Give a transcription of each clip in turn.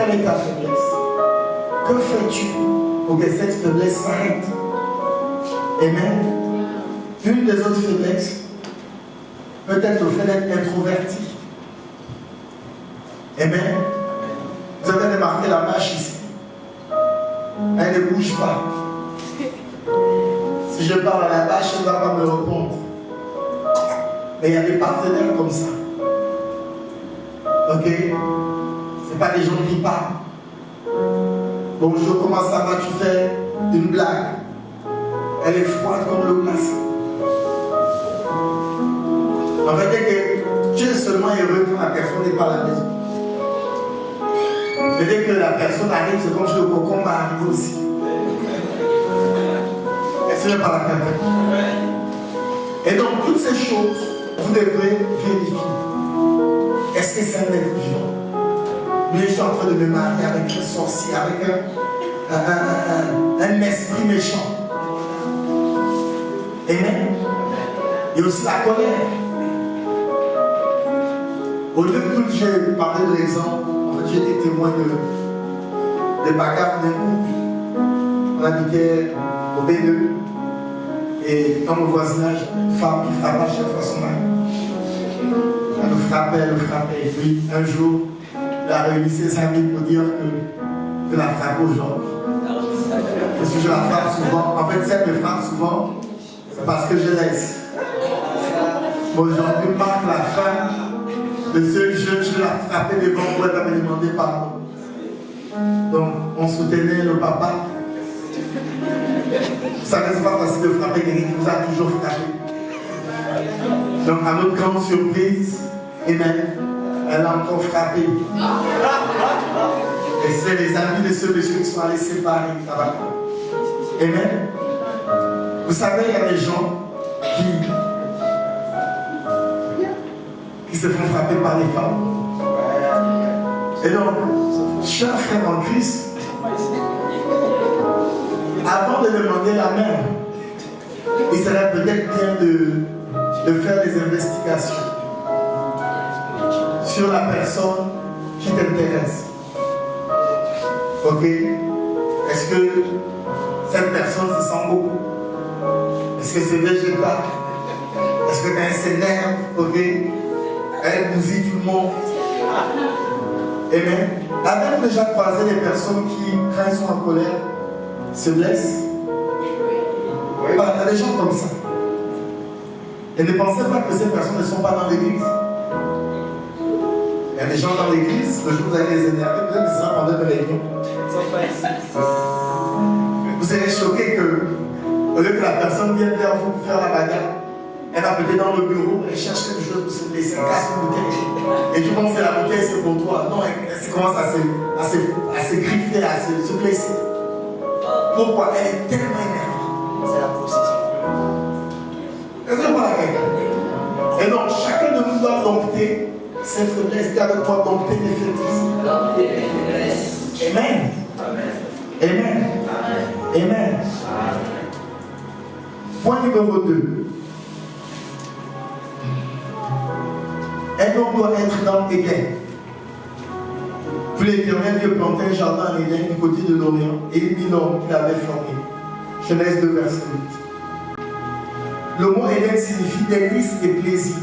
Quelle est ta faiblesse? Que fais-tu pour que cette faiblesse s'arrête? Amen. Une des autres faiblesses peut être le fait d'être introverti. Amen. Vous avez remarqué la vache ici. Elle ne bouge pas. Si je parle à la vache, elle ne va pas me répondre. Mais il y a des partenaires comme ça. Ok? Ce n'est pas des gens qui parlent. Bonjour, comment ça va? Tu fais une blague. Elle est froide comme le glace. En fait, dès que tu es seulement heureux quand la personne n'est pas à la maison. Mais dès que la personne arrive, c'est comme si le cocon va arriver aussi. Est-ce que je parle à quelqu'un? Et donc, toutes ces choses, vous devrez vérifier. Est-ce que c'est un être vivant? Mais je suis en train de me marier avec un sorcier, avec un esprit méchant. Amen. Il y a aussi la colère. Au lieu que j'ai parlé de l'exemple, en fait, j'ai été témoin de bagarres d'un couple. On habitait au B2 et dans mon voisinage, une femme qui frappait à chaque fois son mari. Elle le frappait. Et puis un jour, il a réuni ses amis pour dire que la frappe aujourd'hui. Parce que je la frappe souvent. En fait, si elle me frappe souvent, c'est parce que je laisse. Aujourd'hui marque la fin de ce jeu, je l'ai frappé devant pour elle me demander pardon. Donc, on soutenait le papa. Vous savez, c'est pas facile de frapper quelqu'un qui vous a toujours frappé. Donc, à notre grande surprise, Amen, elle a encore frappé. Et c'est les amis de ce monsieur qui sont allés séparer. Ça va. Amen. Vous savez, il y a des gens qui se font frapper par les femmes. Et donc, chers frères en Christ, avant de demander la main, il serait peut-être bien de faire des investigations sur la personne qui t'intéresse. Ok? Est-ce que cette personne se sent beau? Est-ce que c'est végétal? Est-ce que quand elle s'énerve, ok, elle bousille tout le monde? Amen. Avez-vous déjà croisé des personnes qui, quand elles sont en colère, se blessent? Voilà, il y a des gens comme ça. Et ne pensez pas que ces personnes ne sont pas dans l'église. Il y a des gens dans l'église, le jour où vous allez les énerver, peut-être que ce sera pendant une réunion. Vous serez choqué que, au lieu que la personne vienne vers vous pour faire la bagarre, elle va peut-être dans le bureau, elle cherche quelque chose pour se blesser, elle casse une bouteille. Et tu penses que la bouteille c'est pour toi. Non, elle commence à se griffer, à se blesser. Pourquoi? Elle est tellement énervée. C'est la possession. Est-ce que voilà quelqu'un? Et donc, chacun de nous doit dompter ses faiblesses. Avec toi, dompter tes faiblesses. Amen. Amen. Amen. Point numéro 2. Un homme doit être dans l'Éden. Puis l'Éternel lui plantait un jardin en Éden du côté de l'Orient et il mit l'homme qu'il avait formé. Genèse 2, verset 8. Le mot Éden signifie délice et plaisir.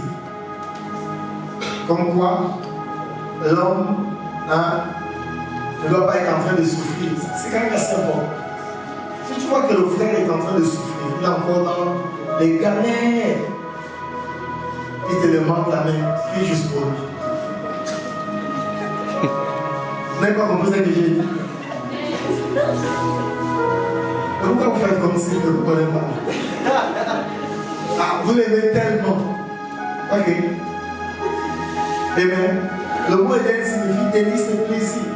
Comme quoi, l'homme ne doit pas être en train de souffrir. C'est quand même assez important. Si tu vois que le frère est en train de souffrir, il est encore dans les galères, il te demande la main, prie juste pour lui. Vous n'avez pas compris ce que j'ai dit? Pourquoi vous faites comme si vous ne comprenez pas? Ah, vous l'aimez tellement. Ok. Amen. Le mot Éden signifie délice et plaisir.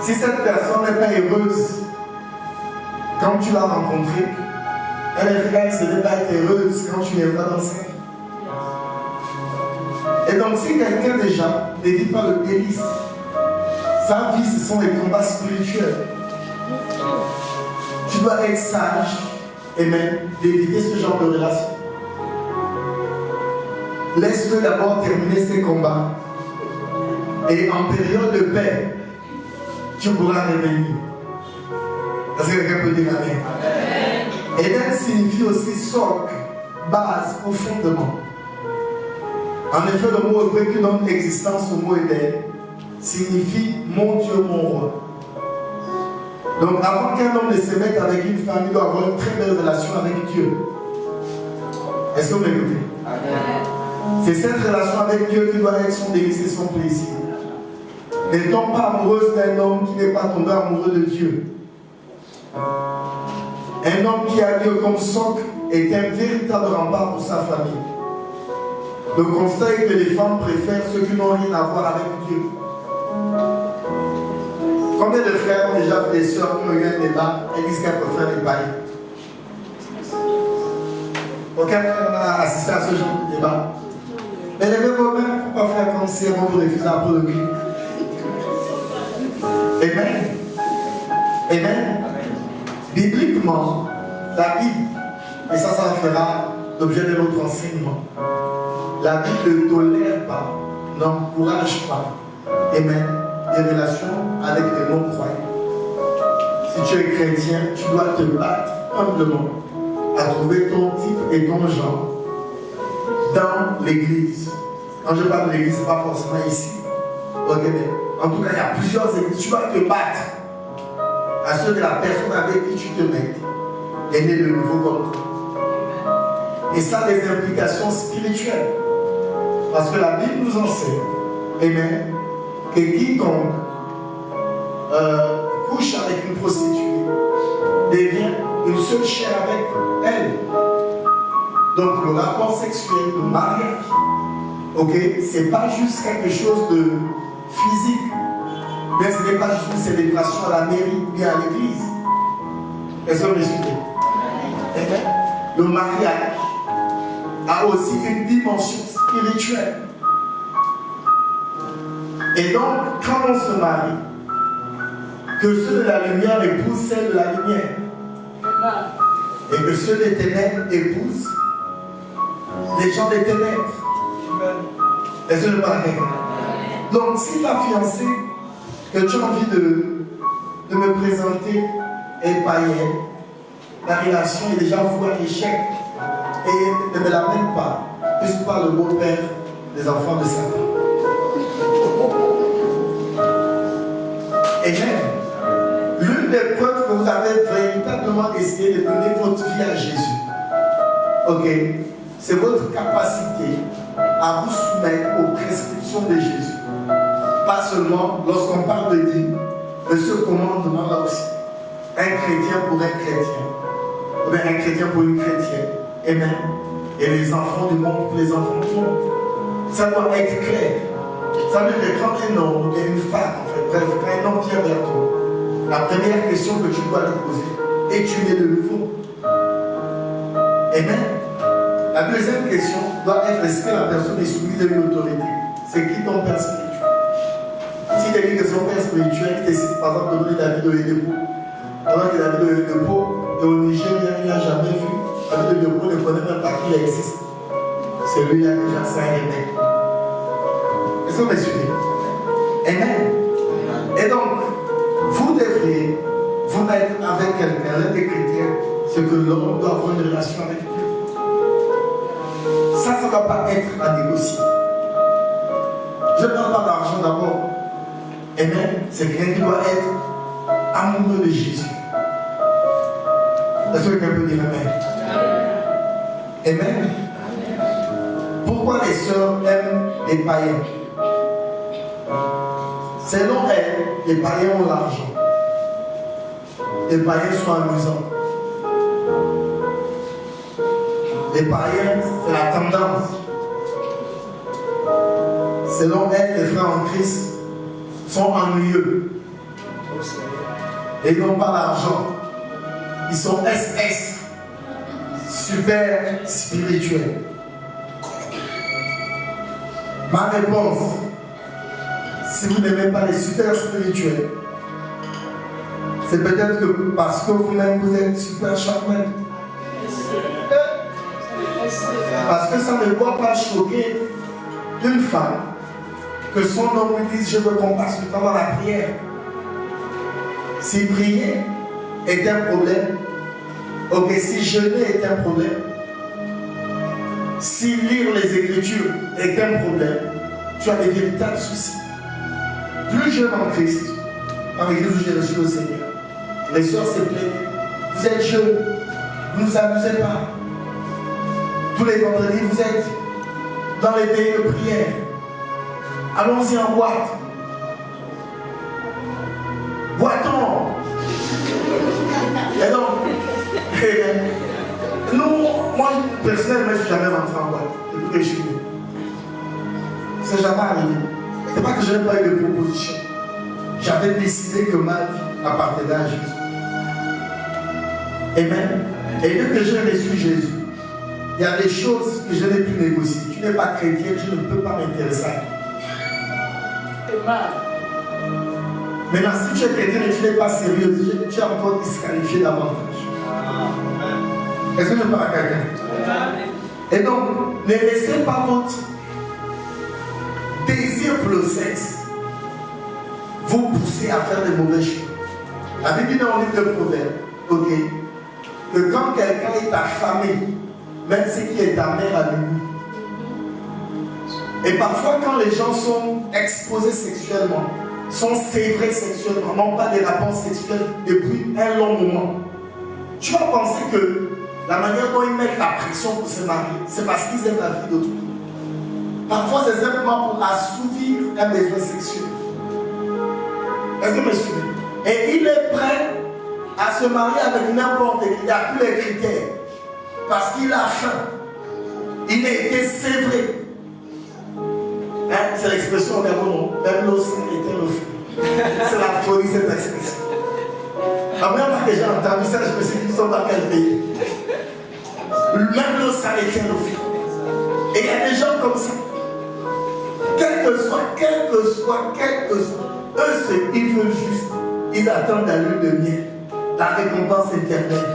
Si cette personne n'est pas heureuse quand tu l'as rencontrée, elle se n'est pas être heureuse quand tu viendras dans sa vie. Et donc, si quelqu'un déjà ne vit pas le délice, sa vie, ce sont des combats spirituels. Tu dois être sage et même d'éviter ce genre de relation. Laisse-le d'abord terminer ses combats. Et en période de paix, tu pourras revenir. Est-ce que quelqu'un peut dire amen? Éden signifie aussi socle, base ou fondement. En effet, le mot hébreu qui donne existence au mot Éden signifie mon Dieu, mon roi. Donc avant qu'un homme ne se mette avec une femme, il doit avoir une très belle relation avec Dieu. Est-ce que vous m'écoutez? C'est cette relation avec Dieu qui doit être son délice et son plaisir. Ne tombe pas amoureuse d'un homme qui n'est pas tombé amoureux de Dieu. Un homme qui a Dieu comme socle est un véritable rempart pour sa famille. Le constat est que les femmes préfèrent ceux qui n'ont rien à voir avec Dieu. Combien de frères ont déjà fait des soeurs qui ont eu un débat et disent qu'elles préfèrent les païens? Aucun frère n'a assisté à ce genre de débat. Mais levez vos mains, il ne faut pas faire comme si on vous refuse un peu le cul. Amen. Amen. Bibliquement, la Bible, et ça fera l'objet de notre enseignement, la Bible ne tolère pas, n'encourage pas, amen, des relations avec les non-croyants. Si tu es chrétien, tu dois te battre humblement à trouver ton type et ton genre dans l'église. Quand je parle de l'église, ce n'est pas forcément ici. Ok, mais en tout cas, il y a plusieurs églises. Tu dois te battre à ce que la personne avec qui tu te mets est née de nouveau comme toi. Et ça a des implications spirituelles. Parce que la Bible nous enseigne, amen, que quiconque couche avec une prostituée devient une seule chair avec elle. Donc le rapport sexuel, le mariage, ok, c'est pas juste quelque chose de physique, mais ce n'est pas juste une célébration à la mairie ou bien à l'église. Est-ce que vous me suivez? Le mariage a aussi une dimension spirituelle. Et donc, quand on se marie, que ceux de la lumière épousent celles de la lumière, et que ceux des ténèbres épousent les gens des ténèbres. Est-ce que je parle avec? Donc, si ta fiancée, que tu as envie de me présenter, est païenne, la relation est déjà vouée à l'échec. Et ne me l'amène pas. Je ne suis pas le beau-père des enfants de Satan. Et même, l'une des preuves que vous avez véritablement essayé de donner votre vie à Jésus, ok, c'est votre capacité à vous soumettre aux prescriptions de Jésus. Pas seulement lorsqu'on parle de dîme, mais ce commandement-là aussi. Un chrétien pour un chrétien, ou bien un chrétien pour une chrétienne. Amen. Et les enfants du monde pour les enfants du monde. Ça doit être clair. Ça veut dire que quand un homme et une femme, en fait, bref, quand un homme vient vers toi, la première question que tu dois lui poser, es-tu né de nouveau? Amen. La deuxième question doit être, est-ce que la personne est soumise à une autorité? C'est qui ton père spirituel? Si tu dis que son père spirituel, il décide par exemple de donner la vie de Edebo, alors que la vie de Edebo, et au Nigeria, il n'a jamais vu. La vie de Edebo ne connaît même pas qu'il existe. Celui-là déjà ça aimé. Est-ce que vous me suivez? Amen. Et donc, vous devriez vous mettre avec quelqu'un, l'un des critères, c'est que l'homme doit avoir une relation avec Dieu. Ça ne doit pas être à négocier. Je ne parle pas d'argent d'abord. Amen. C'est quelqu'un qui doit être amoureux de Jésus. Est-ce que quelqu'un peut dire Amen? Amen. Pourquoi les sœurs aiment les païens? Selon elles, les païens ont l'argent. Les païens sont amusants. Les païens, c'est la tendance. Selon elles, les frères en Christ sont ennuyeux. Et ils n'ont pas l'argent. Ils sont SS. Super spirituels. Ma réponse, si vous n'aimez pas les super spirituels, c'est peut-être que parce que vous-même vous êtes super charmant. Parce que ça ne doit pas choquer une femme que son nom lui dise, je veux qu'on passe le temps dans la prière. Si prier est un problème, ok, si jeûner est un problème, si lire les Écritures est un problème, tu as des véritables soucis. Plus jeune en Christ, en l'église où j'ai reçu le Seigneur, les soeurs se plaignent. Vous êtes jeunes, vous ne vous amusez pas. Tous les vendredis, vous êtes dans les veillées de prière. Allons-y en boîte. Boitons. Et donc, nous, moi personnellement, je ne suis jamais rentré en boîte depuis que je suis né. C'est jamais arrivé. Ce n'est pas que je n'ai pas eu de proposition. J'avais décidé que ma vie appartenait à Jésus. Amen. Et dès que j'ai reçu Jésus, il y a des choses que je n'ai pu négocier. Tu n'es pas chrétien, tu ne peux pas m'intéresser à toi. Maintenant, si tu es chrétien et tu n'es pas sérieux, tu es encore disqualifié davantage. Est-ce que je parle à quelqu'un? Et donc, ne laissez pas votre désir pour le sexe vous pousser à faire des mauvais choix. La Bible dit dans le livre de Proverbes, ok, que quand quelqu'un est affamé, même ce qui est ta mère à lui. Et parfois, quand les gens sont exposés sexuellement, sont sévrés sexuellement, n'ont pas des rapports sexuels depuis un long moment, tu vas penser que la manière dont ils mettent la pression pour se marier, c'est parce qu'ils aiment la vie d'autrui. Parfois, c'est simplement pour assouvir un besoin sexuel. Est-ce que vous me suivez? Et il est prêt à se marier avec n'importe qui, il n'y a plus les critères. Parce qu'il a faim. Il a été sévré. Hein, c'est l'expression au Cameroun. Même l'eau était le feu. C'est la folie, cette expression. La première fois que j'ai entendu ça, je me suis dit, nous sommes dans quel pays? Même l'eau était le feu. Et il y a des gens comme ça. Quel que soit, eux, ils veulent juste, ils attendent la lune de miel, la récompense éternelle.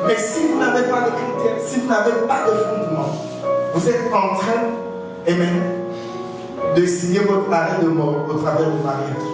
Mais si vous n'avez pas de critères, si vous n'avez pas de fondement, vous êtes en train, amen, de signer votre arrêt de mort au travers du mariage.